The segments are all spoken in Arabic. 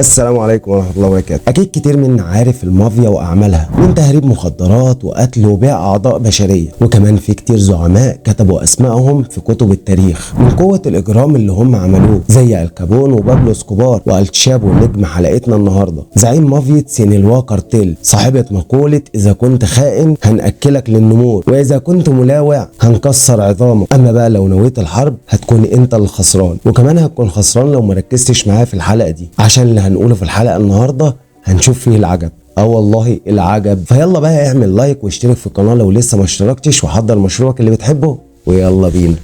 السلام عليكم ورحمة الله وبركاته. أكيد كتير منا عارف المافيا وأعمالها من تهريب مخدرات وقتل وبيع أعضاء بشرية، وكمان في كتير زعماء كتبوا أسمائهم في كتب التاريخ من قوة الإجرام اللي هم عملوه، زي الكابون وبابلو اسكوبار والتشابو نجم حلقتنا النهاردة، زعيم مافيا سينالوا كارتيل، صاحبة مقولة إذا كنت خائن هنأكلك للنمور، وإذا كنت ملاوع هنكسر عظامك، أما بقى لو نويت الحرب هتكون أنت الخسران، وكمان هتكون خسران لو مركزتش معايا في الحلقة دي، عشان اللي هنقوله في الحلقة النهاردة هنشوف فيه العجب. والله العجب. فيلا بقى اعمل لايك واشترك في القناة لو لسه ما اشتركتش، وحضر مشروعك اللي بتحبه ويلا بينا.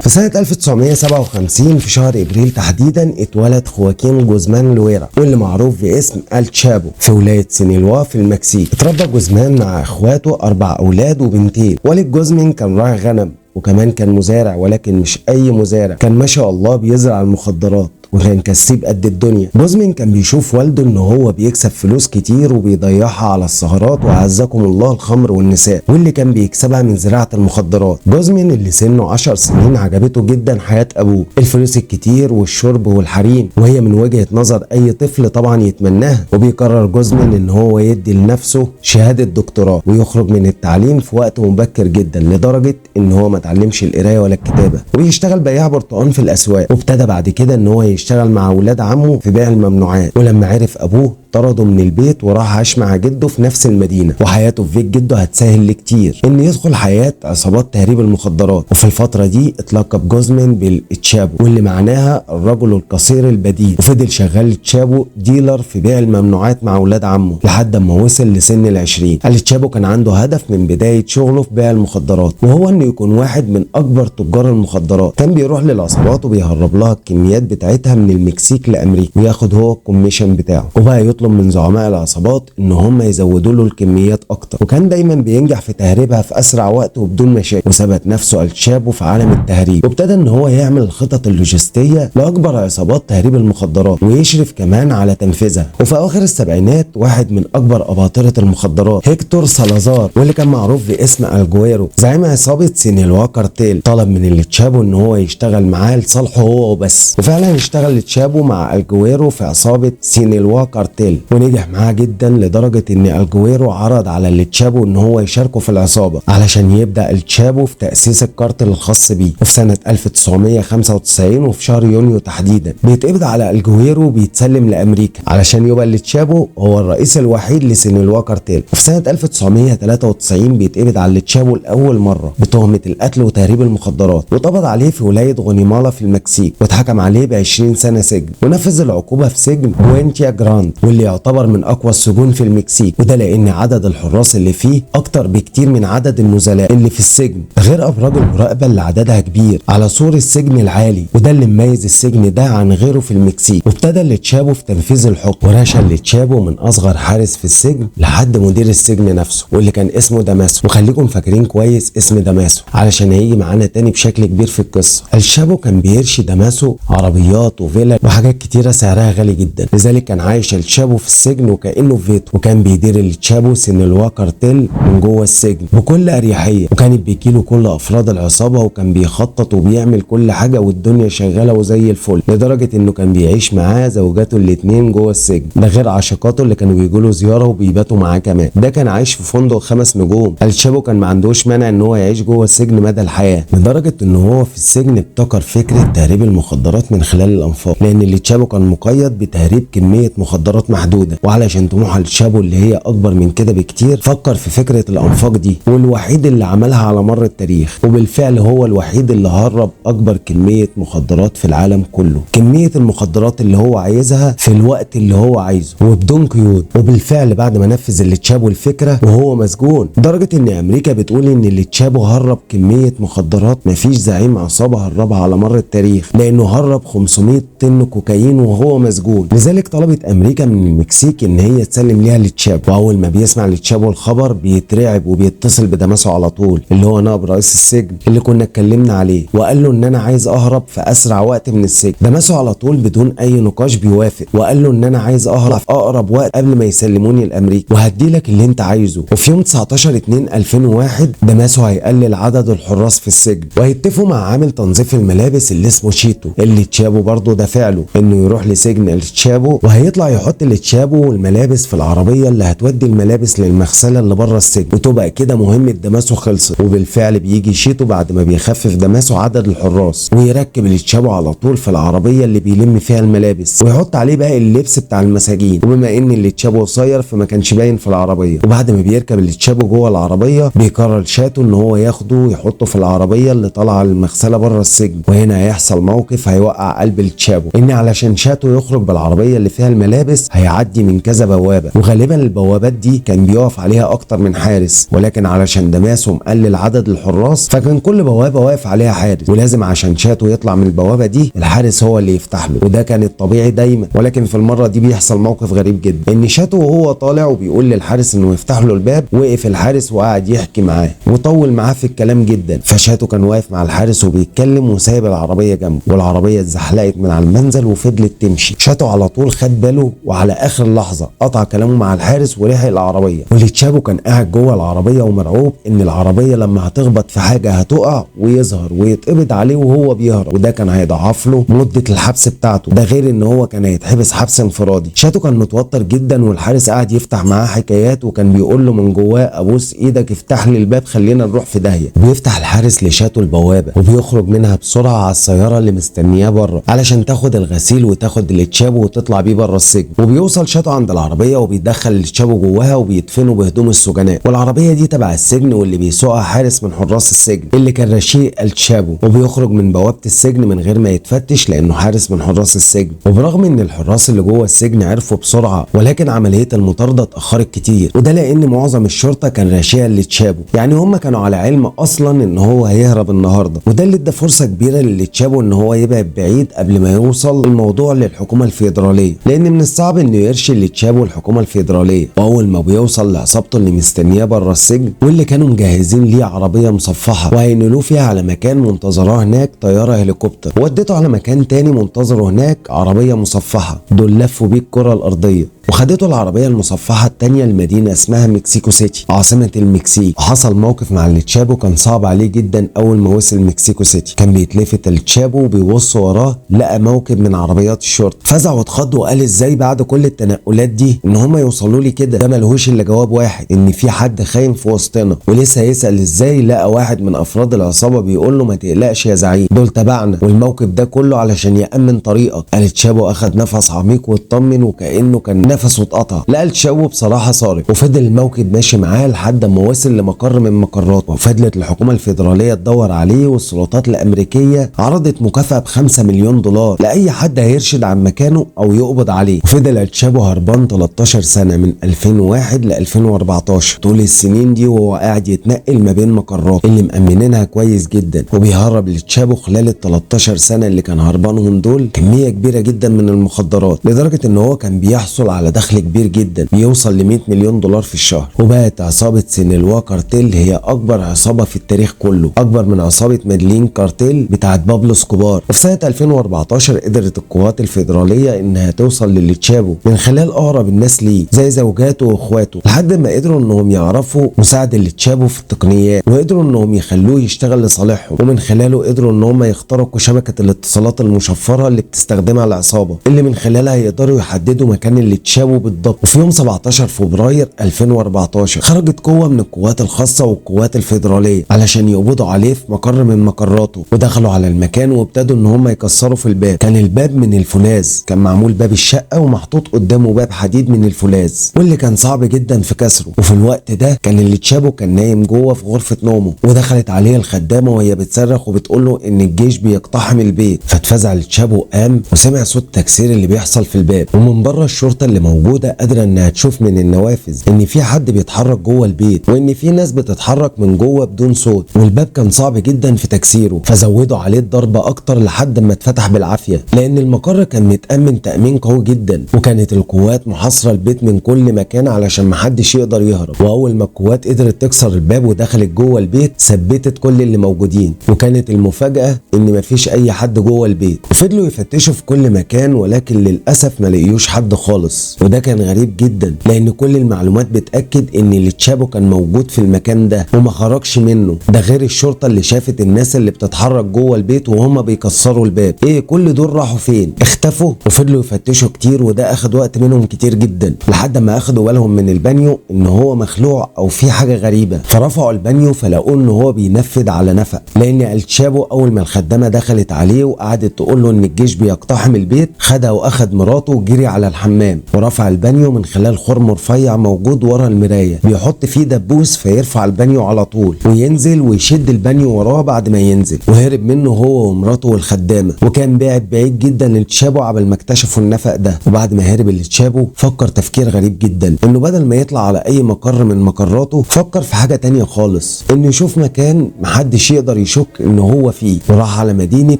في سنة 1957 في شهر ابريل تحديدا اتولد خواكين جوزمان لويرا، واللي معروف باسم التشابو، في ولاية سينالوا في المكسيك. اتربى جوزمان مع اخواته 4 اولاد وبنتين. والد جوزمان كان راعي غنم، وكمان كان مزارع، ولكن مش اي مزارع، كان ما شاء الله بيزرع المخدرات، وكان كسيب قد الدنيا. جوزمان كان بيشوف والده ان هو بيكسب فلوس كتير وبيضيعها على السهرات وعزكم الله الخمر والنساء، واللي كان بيكسبها من زراعة المخدرات. جوزمان اللي سنه 10 سنين عجبته جدا حياة ابوه، الفلوس الكتير والشرب والحريم، وهي من وجهة نظر اي طفل طبعا يتمناها. وبيقرر جوزمان ان هو يدي لنفسه شهادة دكتوراه ويخرج من التعليم في وقت مبكر جدا، لدرجة ان هو ما اتعلمش القراية ولا الكتابة، ويشتغل بياع برتقان في الاسواق. وابتدى بعد كده ان هو يشتغل مع اولاد عمه في بيع الممنوعات. ولما عرف ابوه طرده من البيت وراح عاش مع جده في نفس المدينه، وحياته في بيت جده هتسهل ليه كتير ان يدخل حياه عصابات تهريب المخدرات. وفي الفتره دي اتلقب جوزمان بالتشابو، واللي معناها الرجل القصير البديل. وفضل شغال تشابو ديلر في بيع الممنوعات مع اولاد عمه لحد ما وصل لسن ال20. التشابو كان عنده هدف من بدايه شغله في بيع المخدرات، وهو انه يكون واحد من اكبر تجار المخدرات. كان بيروح للعصابات وبيهرب لها الكميات بتاعتها من المكسيك لامريكا، وياخد هو الكوميشن بتاعه، وبقى يطلب من زعماء العصابات ان هم يزودوا له الكميات اكتر. وكان دايما بينجح في تهريبها في اسرع وقت وبدون مشاكل. وثبت نفسه التشابو في عالم التهريب، وابتدى ان هو يعمل الخطط اللوجستيه لاكبر عصابات تهريب المخدرات، ويشرف كمان على تنفيذها. وفي اواخر السبعينات واحد من اكبر اباطره المخدرات هيكتور سالازار، واللي كان معروف باسم الجويرو، زعيم عصابه سينالوا كارتيل، طلب من التشابو ان هو يشتغل معاه لصالحه هو وبس. وفعلا اشتغل التشابو مع الجويرو في عصابه سينالوا كارتيل، ونجح معاه جدا لدرجه ان الجويرو عرض على التشابو ان هو يشاركه في العصابه علشان يبدا التشابو في تاسيس الكارتل الخاص بيه. وفي سنه 1995 وفي شهر يونيو تحديدا بيتقبض على الجويرو وبيتسلم لامريكا علشان يبقى التشابو هو الرئيس الوحيد لسينالوا كارتيل. وفي سنه 1993 بيتقبض على التشابو لاول مره بتهمه القتل وتهريب المخدرات، واتقبض عليه في ولايه غونيمالا في المكسيك، واتحكم عليه ب20 سنه سجن، ونفذ العقوبه في سجن بوينتيا جراند، واللي يعتبر من اقوى السجون في المكسيك، وده لان عدد الحراس اللي فيه اكتر بكتير من عدد النزلاء اللي في السجن، غير ابراج المراقبه اللي عددها كبير على سور السجن العالي، وده اللي مميز السجن ده عن غيره في المكسيك. وابتدى التشابو في تنفيذ الحكم، ورشا التشابو من اصغر حارس في السجن لحد مدير السجن نفسه، واللي كان اسمه داماسو. وخليكم فاكرين كويس اسم داماسو علشان هيجي معانا تاني بشكل كبير في القصه. التشابو كان بيرشي داماسو عربيات وفيلا وحاجات كتيره سعرها غالي جدا، لذلك كان عايش التشابو في السجن وكانه في بيته. وكان بيدير التشابو سينالوا كارتيل من جوه السجن بكل اريحيه، وكانت بيجيله كل افراد العصابه، وكان بيخطط وبيعمل كل حاجه والدنيا شغاله وزي الفل، لدرجه انه كان بيعيش معاه زوجاته الاتنين جوه السجن، ده غير عشيقاته اللي كانوا بيجوا له زياره وبيباتوا معاه كمان. ده كان عايش في فندق 5 نجوم. التشابو كان ما عندوش مانع ان هو يعيش جوه السجن مدى الحياه، لدرجه ان هو في السجن ابتكر فكره تهريب المخدرات من خلال الانفاق، لان التشابو كان مقيد بتهريب كميه مخدرات محدوده. وعلشان طموح التشابو اللي هي اكبر من كده بكتير، فكر في فكره الانفاق دي، والوحيد اللي عملها على مر التاريخ. وبالفعل هو الوحيد اللي هرب اكبر كميه مخدرات في العالم كله، كميه المخدرات اللي هو عايزها في الوقت اللي هو عايزه وبدون قيود. وبالفعل بعد ما نفذ التشابو الفكره وهو مسجون، لدرجه ان امريكا بتقول ان التشابو هرب كميه مخدرات مفيش زعيم عصابه هربها على مر التاريخ، لانه هرب 500 طن كوكايين وهو مسجون. لذلك طلبت امريكا من من المكسيك ان هي تسلم ليها لتشابو. واول ما بيسمع لتشابو الخبر بيترعب وبيتصل بدماسو على طول اللي هو نائب رئيس السجن اللي كنا اتكلمنا عليه، وقال له ان انا عايز اهرب في اسرع وقت من السجن. دماسو على طول بدون اي نقاش بيوافق وقال له ان انا عايز اهرب في اقرب وقت قبل ما يسلموني لامريكا وهدي لك اللي انت عايزه. وفي يوم 19/2/2001 دماسو هيقلل عدد الحراس في السجن وهيتفقوا مع عامل تنظيف الملابس اللي اسمه شيتو اللي تشابو برضه دافع له انه يروح لسجن تشابو، وهيطلع يحط لتشابو الملابس في العربيه اللي هتودي الملابس للمغسله اللي بره السجن، وتبقى كده مهمه دماسو خلصت. وبالفعل بيجي شيتو بعد ما بيخفف دماسو عدد الحراس ويركب لتشابو على طول في العربيه اللي بيلم فيها الملابس ويحط عليه باقي اللبس بتاع المساجين، وبما ان لتشابو قصير فما كانش باين في العربيه. وبعد ما بيركب لتشابو جوه العربيه بيقرر شاتو ان هو ياخده ويحطه في العربيه اللي طالعه المغسله بره السجن، وهنا هيحصل موقف هيوقع قلب لتشابو ان علشان شاتو يخرج بالعربيه اللي فيها الملابس هيعدي من كذا بوابه، وغالبا البوابات دي كان بيقف عليها اكتر من حارس، ولكن علشان دماسو مقلل عدد الحراس فكان كل بوابه واقف عليها حارس، ولازم عشان شاتو يطلع من البوابه دي الحارس هو اللي يفتح له، وده كان الطبيعي دايما. ولكن في المره دي بيحصل موقف غريب جدا ان شاتو وهو طالع وبيقول للحارس انه يفتح له الباب وقف الحارس وقعد يحكي معاه وطول معاه في الكلام جدا، فشاتو كان واقف مع الحارس وبيتكلم وسايب العربيه جنبه، والعربيه اتزحلقت من على المنزل وفضلت تمشي. شاتو على طول خد باله وعلى اخر لحظه قطع كلامه مع الحارس ولحق العربيه، ولتشابو كان قاعد جوه العربيه ومرعوب ان العربيه لما هتخبط في حاجه هتقع ويظهر ويتقبض عليه وهو بيهرب، وده كان هيضاعف له مده الحبس بتاعته، ده غير ان هو كان هيتحبس حبس انفرادي. شاتو كان متوتر جدا والحارس قاعد يفتح معاه حكايات وكان بيقول له من جواه ابوس ايدك افتح لي الباب خلينا نروح في داهيه. بيفتح الحارس لشاتو البوابه وبيخرج منها بسرعه على السياره اللي مستنياه بره علشان تاخد الغسيل وتاخد لتشابو وتطلع بيه بره السجن. وبيوصل شاتو عند العربيه وبيدخل لتشابو جواها وبيدفنوا بهدوم السجناء، والعربيه دي تبع السجن واللي بيسوقها حارس من حراس السجن اللي كان رشيق تشابو، وبيخرج من بوابه السجن من غير ما يتفتش لانه حارس من حراس السجن. وبرغم ان الحراس اللي جوه السجن عرفوا بسرعه ولكن عمليه المطارده اتاخرت كتير، وده لان معظم الشرطه كان راشيه لتشابو، يعني هم كانوا على علم اصلا ان هو هيهرب النهارده، وده اللي ادى فرصه كبيره لتشابو ان هو يبعد بعيد قبل ما يوصل الموضوع للحكومه الفيدراليه، لان من الصعب انه يرشي لتشابو الحكومه الفيدراليه. واول ما بيوصل لعصابته اللي مستنياه بره السجن واللي كانوا مجهزين ليه عربيه مصفحه وهينقلوه فيها على مكان منتظراه هناك طياره هليكوبتر، ودته على مكان تاني منتظره هناك عربيه مصفحه، دول لفوا بيه الكره الارضيه وخدته العربيه المصفحه الثانيه لمدينه اسمها مكسيكو سيتي عاصمه المكسيك. وحصل موقف مع لتشابو كان صعب عليه جدا. اول ما وصل مكسيكو سيتي كان بيتلفت لتشابو وبيبص وراه لقى موكب من عربيات الشرطه، فزع واتخض وقال ازاي بعد كل التنقلات دي ان هم يوصلوا لي كده؟ ده ملهوش الا جواب واحد، ان في حد خاين في وسطنا. ولسه يسال ازاي لقى واحد من افراد العصابه بيقول له ما تقلقش يا زعيم دول تبعنا، والموكب ده كله علشان يامن طريقك. قال تشابو اخد نفس عميق واطمن وكانه كان نفسه اتقطع. لقى تشابو بصراحه صارخ، وفضل الموكب ماشي معاه لحد ما وصل لمقر من مقراته، وفضلت الحكومه الفيدراليه تدور عليه، والسلطات الامريكيه عرضت مكافاه ب$5 مليون لاي حد هيرشد عن مكانه او يقبض عليه. وفضل تشابو هربان 13 سنه من 2001 ل 2014، طول السنين دي وهو قاعد يتنقل ما بين مقرات اللي مأمنينها كويس جدا، وبيهرب لتشابو خلال ال 13 سنه اللي كان هربانهم دول كميه كبيره جدا من المخدرات، لدرجه ان هو كان بيحصل على دخل كبير جدا بيوصل ل $100 مليون في الشهر. وبقت عصابه سينيلوا كارتيل هي اكبر عصابه في التاريخ كله، اكبر من عصابه ميدلين كارتيل بتاعت بابلو اسكوبار. وفي سنه 2014 قدرت القوات الفيدراليه انها توصل لتشابو من خلال اقرب الناس ليه زي زوجاته واخواته، لحد ما قدروا انهم يعرفوا مساعده لتشابو في التقنيات، وقدروا انهم يخلوه يشتغل لصالحهم، ومن خلاله قدروا ان هم يخترقوا شبكه الاتصالات المشفره اللي بتستخدمها العصابه، اللي من خلالها يقدروا يحددوا مكان لتشابو بالضبط. وفي يوم 17 فبراير 2014 خرجت قوه من القوات الخاصه والقوات الفيدراليه علشان يقبضوا عليه في مقر من مقراته، ودخلوا على المكان وابتدوا ان هم يكسروا في الباب. كان الباب من الفولاذ، كان معمول باب الشقه ومحطوط قدامه باب حديد من الفولاذ واللي كان صعب جدا في كسره. وفي الوقت ده كان تشابو كان نايم جوه في غرفه نومه، ودخلت عليه الخدامه وهي بتصرخ وبتقول له ان الجيش بيقتحم البيت. فاتفزع تشابو، قام وسمع صوت تكسير اللي بيحصل في الباب، ومن بره الشرطه اللي موجوده قادره انها تشوف من النوافذ ان في حد بيتحرك جوه البيت، وان في ناس بتتحرك من جوه بدون صوت، والباب كان صعب جدا في تكسيره، فزودوا عليه الضرب اكتر لحد ما اتفتح بالعافيه، لان المقر كان متامن تامين قوي جدا، وكانت القوات محاصره البيت من كل مكان علشان محدش يقدر يهرب. واول ما القوات قدرت تكسر الباب ودخلت جوه البيت ثبتت كل اللي موجودين، وكانت المفاجاه ان مفيش اي حد جوه البيت. وفضلوا يفتشوا في كل مكان، ولكن للاسف ما لقيوش حد خالص، وده كان غريب جدا لان كل المعلومات بتاكد ان اللي تشابو كان موجود في المكان ده وما خرجش منه، ده غير الشرطه اللي شافت الناس اللي بتتحرك جوه البيت وهم بيكسروا الباب. ايه كل دول راحوا فين؟ اختفوا. وفضلوا يفتشوا كتير، وده اخد وقت منهم كتير جدا لحد ما اخدوا بالهم من البانيو ان هو مخلوع او في حاجه غريبه، فرفعوا البانيو فلقوه ان هو بينفذ على نفق، لان التشابو اول ما الخدامه دخلت عليه وقعدت تقول له ان الجيش بيقتحم البيت خدها واخد مراته وجري على الحمام، ورفع البانيو من خلال خرم رفيع موجود ورا المرايه بيحط فيه دبوس فيرفع البانيو على طول وينزل ويشد البانيو وراه بعد ما ينزل، وهرب منه هو ومراته والخدامه. وكان بعد بعيد جدا لتشابو قبل ما اكتشفوا النفق ده. وبعد ما هرب لتشابو فكر تفكير غريب جدا، انه بدل ما يطلع على اي مقر من مقراته فكر في حاجه تانية خالص، انه يشوف مكان محدش يقدر يشك ان هو فيه، وراح على مدينه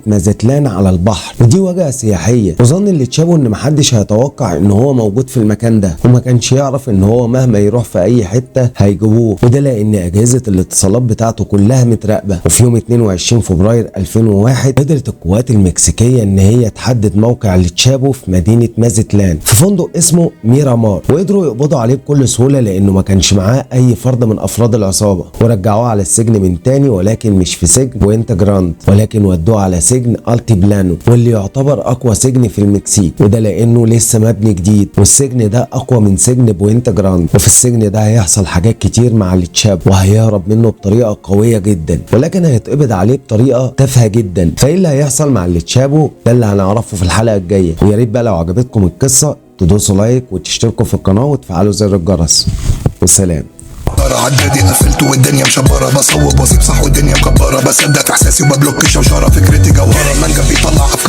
مازتلان على البحر، ودي وجهه سياحيه، وظن اللي تشابو ان محدش هيتوقع ان هو موجود في المكان ده، وما كانش يعرف ان هو مهما يروح في اي حته هيجيبوه، وده لان اجهزه الاتصالات بتاعته كلها متراقبه. وفي يوم 22 فبراير 2001 قدرت القوات المكسيكيه ان هي تحدد موقع لتشابو في مدينه مازتلان في فندق اسمه ميرامار، وقدروا يقبضوا عليه بكل سهوله لانه ما كانش معاه اي فرد من افراد العصابه، ورجعوه على السجن من تاني، ولكن مش في سجن بوينتا جراند، ولكن ودوه على سجن التي بلانو، واللي يعتبر اقوى سجن في المكسيك، وده لانه لسه مبني جديد، والسجن ده اقوى من سجن بوينتا جراند. وفي السجن ده هيحصل حاجات كتير مع التشابو، وهيهرب منه بطريقه قويه جدا، ولكن هيتقبض عليه بطريقه تافهه جدا. فايه اللي هيحصل مع التشابو ده اللي هنعرفه في الحلقه الجايه. ويا ريت بقى لو عجبتكم القصه تدوسوا لايك وتشتركوا في القناه وتفعلوا زر الجرس. والسلام. عدادي قفلت والدنيا مشبره، بصوب واصيب صح والدنيا مكبره، بصدق احساسي وببلوك شوشره، فكرتي جوهره، المانجا بيطلع